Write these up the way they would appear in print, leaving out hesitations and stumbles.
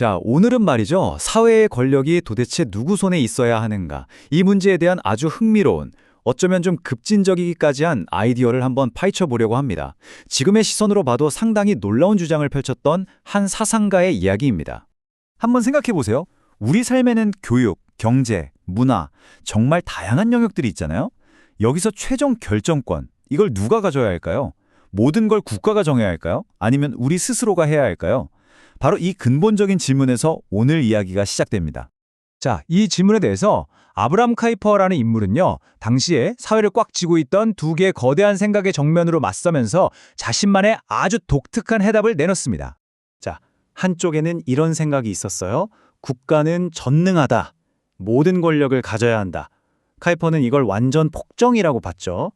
자, 오늘은 말이죠. 사회의 권력이 도대체 누구 손에 있어야 하는가? 이 문제에 대한 아주 흥미로운, 어쩌면 좀 급진적이기까지 한 아이디어를 한번 파헤쳐 보려고 합니다. 지금의 시선으로 봐도 상당히 놀라운 주장을 펼쳤던 한 사상가의 이야기입니다. 한번 생각해 보세요. 우리 삶에는 교육, 경제, 문화, 정말 다양한 영역들이 있잖아요. 여기서 최종 결정권, 이걸 누가 가져야 할까요? 모든 걸 국가가 정해야 할까요? 아니면 우리 스스로가 해야 할까요? 바로 이 근본적인 질문에서 오늘 이야기가 시작됩니다. 자, 이 질문에 대해서 아브람 카이퍼라는 인물은요, 당시에 사회를 꽉 쥐고 있던 두 개의 거대한 생각의 정면으로 맞서면서 자신만의 아주 독특한 해답을 내놓습니다. 자, 한쪽에는 이런 생각이 있었어요. 국가는 전능하다. 모든 권력을 가져야 한다. 카이퍼는 이걸 완전 폭정이라고 봤죠.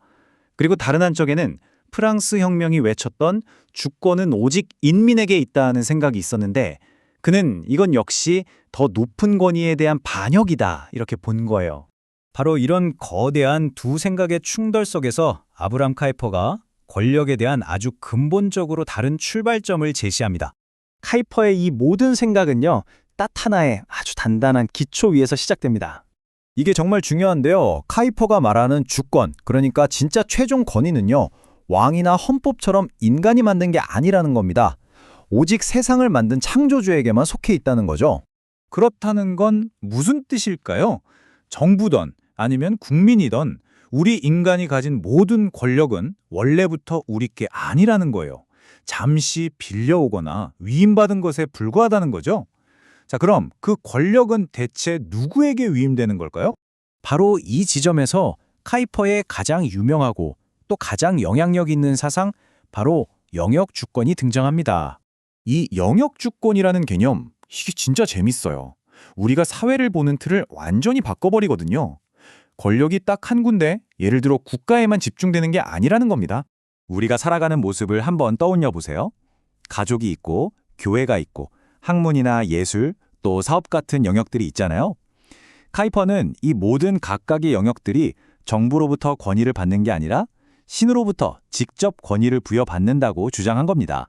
그리고 다른 한쪽에는 프랑스 혁명이 외쳤던 주권은 오직 인민에게 있다는 생각이 있었는데 그는 이건 역시 더 높은 권위에 대한 반역이다 이렇게 본 거예요. 바로 이런 거대한 두 생각의 충돌 속에서 아브람 카이퍼가 권력에 대한 아주 근본적으로 다른 출발점을 제시합니다. 카이퍼의 이 모든 생각은요, 딱 하나의 아주 단단한 기초 위에서 시작됩니다. 이게 정말 중요한데요. 카이퍼가 말하는 주권, 그러니까 진짜 최종 권위는요. 왕이나 헌법처럼 인간이 만든 게 아니라는 겁니다. 오직 세상을 만든 창조주에게만 속해 있다는 거죠. 그렇다는 건 무슨 뜻일까요? 정부든 아니면 국민이든 우리 인간이 가진 모든 권력은 원래부터 우리 게 아니라는 거예요. 잠시 빌려오거나 위임받은 것에 불과하다는 거죠. 자, 그럼 그 권력은 대체 누구에게 위임되는 걸까요? 바로 이 지점에서 카이퍼의 가장 유명하고 또 가장 영향력 있는 사상, 바로 영역주권이 등장합니다. 이 영역주권이라는 개념, 이게 진짜 재밌어요. 우리가 사회를 보는 틀을 완전히 바꿔버리거든요. 권력이 딱 한 군데, 예를 들어 국가에만 집중되는 게 아니라는 겁니다. 우리가 살아가는 모습을 한번 떠올려 보세요. 가족이 있고, 교회가 있고, 학문이나 예술, 또 사업 같은 영역들이 있잖아요. 카이퍼는 이 모든 각각의 영역들이 정부로부터 권위를 받는 게 아니라 신으로부터 직접 권위를 부여받는다고 주장한 겁니다.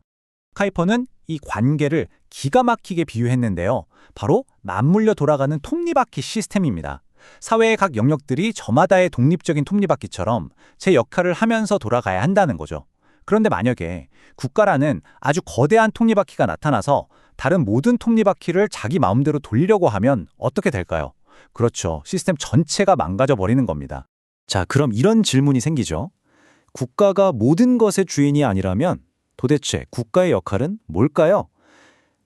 카이퍼는 이 관계를 기가 막히게 비유했는데요. 바로 맞물려 돌아가는 톱니바퀴 시스템입니다. 사회의 각 영역들이 저마다의 독립적인 톱니바퀴처럼 제 역할을 하면서 돌아가야 한다는 거죠. 그런데 만약에 국가라는 아주 거대한 톱니바퀴가 나타나서 다른 모든 톱니바퀴를 자기 마음대로 돌리려고 하면 어떻게 될까요? 그렇죠. 시스템 전체가 망가져 버리는 겁니다. 자, 그럼 이런 질문이 생기죠. 국가가 모든 것의 주인이 아니라면 도대체 국가의 역할은 뭘까요?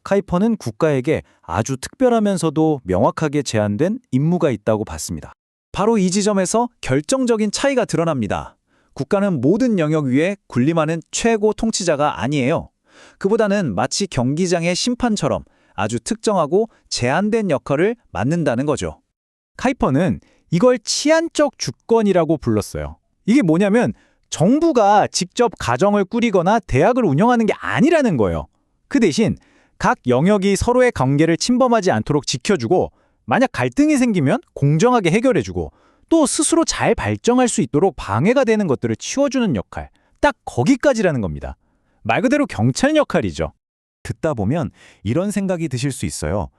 카이퍼는 국가에게 아주 특별하면서도 명확하게 제한된 임무가 있다고 봤습니다. 바로 이 지점에서 결정적인 차이가 드러납니다. 국가는 모든 영역 위에 군림하는 최고 통치자가 아니에요. 그보다는 마치 경기장의 심판처럼 아주 특정하고 제한된 역할을 맡는다는 거죠. 카이퍼는 이걸 치안적 주권이라고 불렀어요. 이게 뭐냐면 정부가 직접 가정을 꾸리거나 대학을 운영하는 게 아니라는 거예요. 그 대신 각 영역이 서로의 관계를 침범하지 않도록 지켜주고 만약 갈등이 생기면 공정하게 해결해주고 또 스스로 잘 발전할 수 있도록 방해가 되는 것들을 치워주는 역할, 딱 거기까지라는 겁니다. 말 그대로 경찰 역할이죠. 듣다 보면 이런 생각이 드실 수 있어요.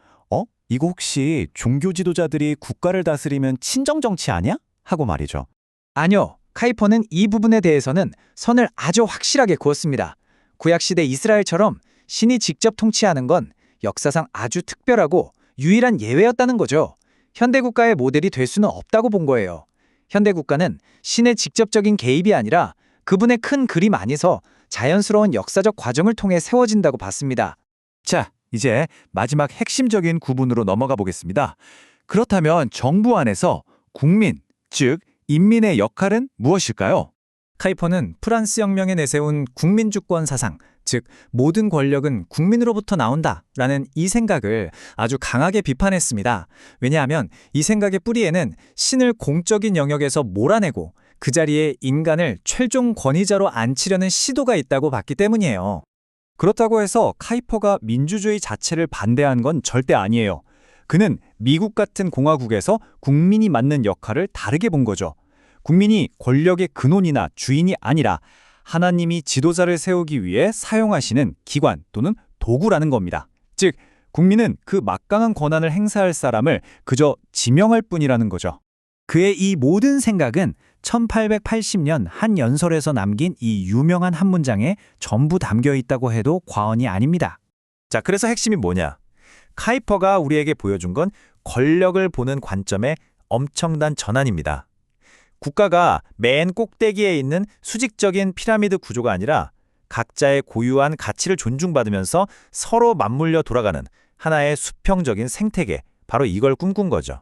이거 혹시 종교 지도자들이 국가를 다스리면 친정정치 아니야? 하고 말이죠. 아니요, 카이퍼는 이 부분에 대해서는 선을 아주 확실하게 그었습니다. 구약시대 이스라엘처럼 신이 직접 통치하는 건 역사상 아주 특별하고 유일한 예외였다는 거죠. 현대국가의 모델이 될 수는 없다고 본 거예요. 현대국가는 신의 직접적인 개입이 아니라 그분의 큰 그림 안에서 자연스러운 역사적 과정을 통해 세워진다고 봤습니다. 자, 이제 마지막 핵심적인 구분으로 넘어가 보겠습니다. 그렇다면 정부 안에서 국민, 즉 인민의 역할은 무엇일까요? 카이퍼는 프랑스 혁명에 내세운 국민주권 사상, 즉 모든 권력은 국민으로부터 나온다라는 이 생각을 아주 강하게 비판했습니다. 왜냐하면 이 생각의 뿌리에는 신을 공적인 영역에서 몰아내고 그 자리에 인간을 최종 권위자로 앉히려는 시도가 있다고 봤기 때문이에요. 그렇다고 해서 카이퍼가 민주주의 자체를 반대한 건 절대 아니에요. 그는 미국 같은 공화국에서 국민이 맡는 역할을 다르게 본 거죠. 국민이 권력의 근원이나 주인이 아니라 하나님이 지도자를 세우기 위해 사용하시는 기관 또는 도구라는 겁니다. 즉 국민은 그 막강한 권한을 행사할 사람을 그저 지명할 뿐이라는 거죠. 그의 이 모든 생각은 1880년 한 연설에서 남긴 이 유명한 한 문장에 전부 담겨 있다고 해도 과언이 아닙니다. 자, 그래서 핵심이 뭐냐? 카이퍼가 우리에게 보여준 건 권력을 보는 관점의 엄청난 전환입니다. 국가가 맨 꼭대기에 있는 수직적인 피라미드 구조가 아니라 각자의 고유한 가치를 존중받으면서 서로 맞물려 돌아가는 하나의 수평적인 생태계, 바로 이걸 꿈꾼 거죠.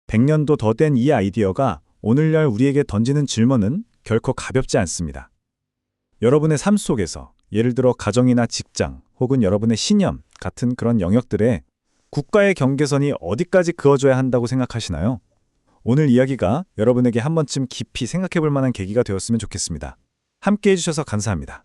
100년도 더 된 이 아이디어가 오늘날 우리에게 던지는 질문은 결코 가볍지 않습니다. 여러분의 삶 속에서 예를 들어 가정이나 직장 혹은 여러분의 신념 같은 그런 영역들에 국가의 경계선이 어디까지 그어져야 한다고 생각하시나요? 오늘 이야기가 여러분에게 한 번쯤 깊이 생각해 볼 만한 계기가 되었으면 좋겠습니다. 함께 해주셔서 감사합니다.